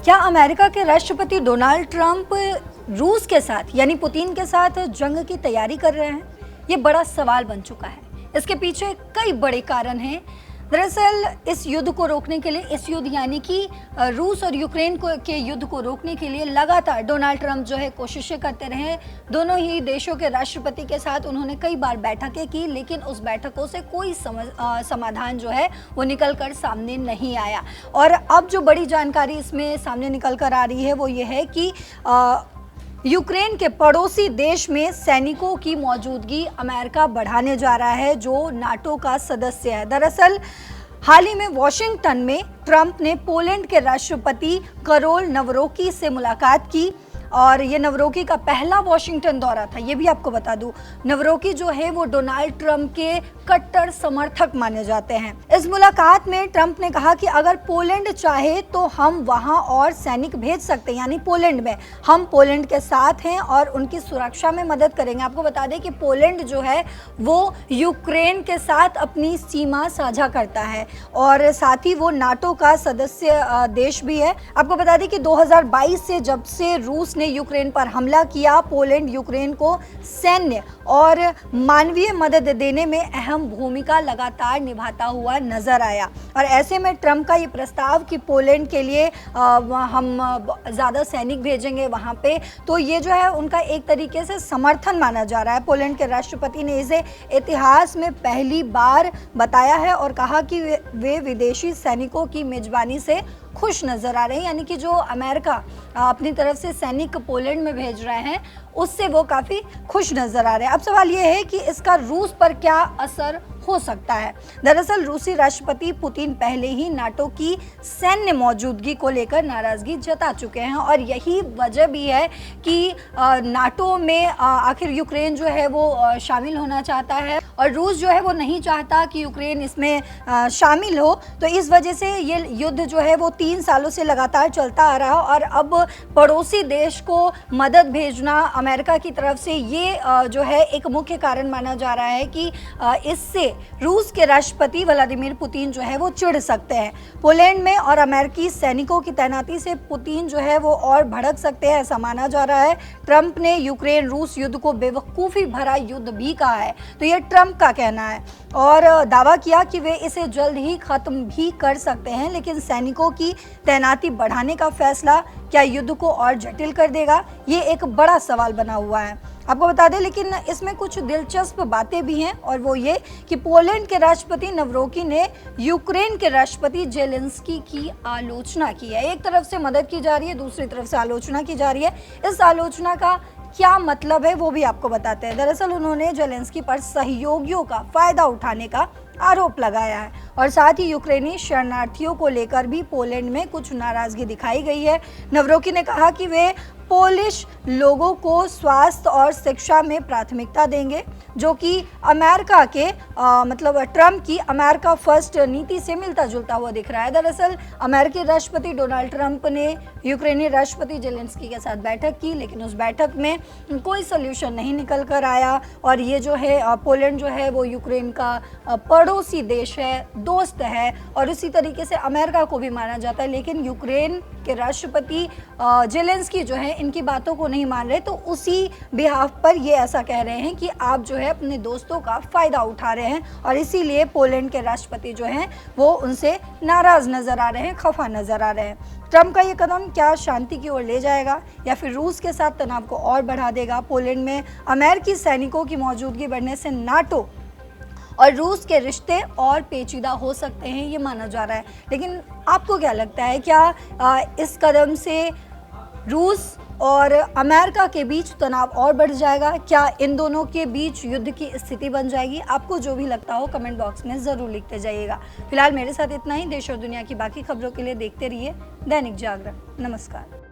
क्या अमेरिका के राष्ट्रपति डोनाल्ड ट्रंप रूस के साथ यानी पुतिन के साथ जंग की तैयारी कर रहे हैं? ये बड़ा सवाल बन चुका है। इसके पीछे कई बड़े कारण हैं। दरअसल इस युद्ध को रोकने के लिए, इस युद्ध यानी कि रूस और यूक्रेन के युद्ध को रोकने के लिए लगातार डोनाल्ड ट्रंप जो है कोशिशें करते रहे। दोनों ही देशों के राष्ट्रपति के साथ उन्होंने कई बार बैठकें की, लेकिन उस बैठकों से कोई समाधान जो है वो निकल कर सामने नहीं आया। और अब जो बड़ी जानकारी इसमें सामने निकल कर आ रही है वो ये है कि यूक्रेन के पड़ोसी देश में सैनिकों की मौजूदगी अमेरिका बढ़ाने जा रहा है, जो नाटो का सदस्य है। दरअसल हाल ही में वॉशिंगटन में ट्रंप ने पोलैंड के राष्ट्रपति करोल नवरोकी से मुलाकात की और ये नवरोकी का पहला वॉशिंगटन दौरा था। ये भी आपको बता दूं, नवरोकी जो है वो डोनाल्ड ट्रंप के कट्टर समर्थक माने जाते हैं। इस मुलाकात में ट्रंप ने कहा कि अगर पोलैंड चाहे तो हम वहां और सैनिक भेज सकते हैं, यानी पोलैंड में हम पोलैंड के साथ हैं और उनकी सुरक्षा में मदद करेंगे। आपको बता दें कि पोलैंड जो है वो यूक्रेन के साथ अपनी सीमा साझा करता है और साथ ही वो नाटो का सदस्य देश भी है। आपको बता दें कि 2022 से जब से रूस ने यूक्रेन पर हमला किया, पोलैंड यूक्रेन को सैन्य और मानवीय मदद देने में अहम भूमिका लगातार निभाता हुआ नजर आया। और ऐसे में ट्रंप का ये प्रस्ताव कि पोलैंड के लिए हम ज़्यादा सैनिक भेजेंगे वहाँ पे, तो ये जो है उनका एक तरीके से समर्थन माना जा रहा है। पोलैंड के राष्ट्रपति ने इसे इतिहास में पहली बार बताया है और कहा कि वे विदेशी सैनिकों की मेजबानी से खुश नजर आ रहे हैं, यानी कि जो अमेरिका अपनी तरफ से सैनिक पोलैंड में भेज रहे हैं उससे वो काफ़ी खुश नजर आ रहे हैं। अब सवाल ये है कि इसका रूस पर क्या असर हो सकता है। दरअसल रूसी राष्ट्रपति पुतिन पहले ही नाटो की सैन्य मौजूदगी को लेकर नाराजगी जता चुके हैं और यही वजह भी है कि नाटो में आखिर यूक्रेन जो है वो शामिल होना चाहता है और रूस जो है वो नहीं चाहता कि यूक्रेन इसमें शामिल हो। तो इस वजह से ये युद्ध जो है वो 3 सालों से लगातार चलता आ रहा और अब पड़ोसी देश को मदद भेजना अमेरिका की तरफ से ये जो है एक मुख्य कारण माना जा रहा है कि इससे रूस के राष्ट्रपति व्लादिमीर पुतिन जो है वो चिढ़ सकते हैं। पोलैंड में और अमेरिकी सैनिकों की तैनाती से पुतिन जो है वो और भड़क सकते हैं, ऐसा माना जा रहा है। ट्रंप ने यूक्रेन रूस युद्ध को बेवकूफ़ी भरा युद्ध भी कहा है, तो ये ट्रंप का कहना है और दावा किया कि वे इसे जल्द ही खत्म भी कर सकते हैं। लेकिन सैनिकों की तैनाती बढ़ाने का फैसला क्या युद्ध को और जटिल कर देगा, ये एक बड़ा सवाल बना हुआ है। आपको बता दें, लेकिन इसमें कुछ दिलचस्प बातें भी हैं और वो ये कि पोलैंड के राष्ट्रपति नवरोकी ने यूक्रेन के राष्ट्रपति जेलेंस्की की आलोचना की है। एक तरफ से मदद की जा रही है, दूसरी तरफ से आलोचना की जा रही है। इस आलोचना का क्या मतलब है वो भी आपको बताते हैं। दरअसल उन्होंने जेलेंस्की पर सहयोगियों का फायदा उठाने का आरोप लगाया है और साथ ही यूक्रेनी शरणार्थियों को लेकर भी पोलैंड में कुछ नाराजगी दिखाई गई है। नवरोकी ने कहा कि वे पोलिश लोगों को स्वास्थ्य और शिक्षा में प्राथमिकता देंगे, जो कि अमेरिका के मतलब ट्रंप की अमेरिका फर्स्ट नीति से मिलता जुलता हुआ दिख रहा है। दरअसल अमेरिकी राष्ट्रपति डोनाल्ड ट्रंप ने यूक्रेनी राष्ट्रपति जेलेंस्की के साथ बैठक की, लेकिन उस बैठक में कोई सोल्यूशन नहीं निकल कर आया और ये जो है पोलैंड जो है वो यूक्रेन का पड़ोसी देश है, दोस्त है और उसी तरीके से अमेरिका को भी माना जाता है। लेकिन यूक्रेन के राष्ट्रपति जेलेंस्की जो है इनकी बातों को नहीं मान रहे, तो उसी बिहाफ पर ये ऐसा कह रहे हैं कि आप जो है अपने दोस्तों का फ़ायदा उठा रहे हैं और इसीलिए पोलैंड के राष्ट्रपति जो हैं वो उनसे नाराज़ नज़र आ रहे हैं, खफा नज़र आ रहे हैं। ट्रंप का ये कदम क्या शांति की ओर ले जाएगा या फिर रूस के साथ तनाव को और बढ़ा देगा? पोलैंड में अमेरिकी सैनिकों की मौजूदगी बढ़ने से नाटो और रूस के रिश्ते और पेचीदा हो सकते हैं, ये माना जा रहा है। लेकिन आपको क्या लगता है, क्या इस कदम से रूस और अमेरिका के बीच तनाव और बढ़ जाएगा? क्या इन दोनों के बीच युद्ध की स्थिति बन जाएगी? आपको जो भी लगता हो कमेंट बॉक्स में ज़रूर लिखते जाइएगा। फिलहाल मेरे साथ इतना ही। देश और दुनिया की बाकी खबरों के लिए देखते रहिए दैनिक जागरण। नमस्कार।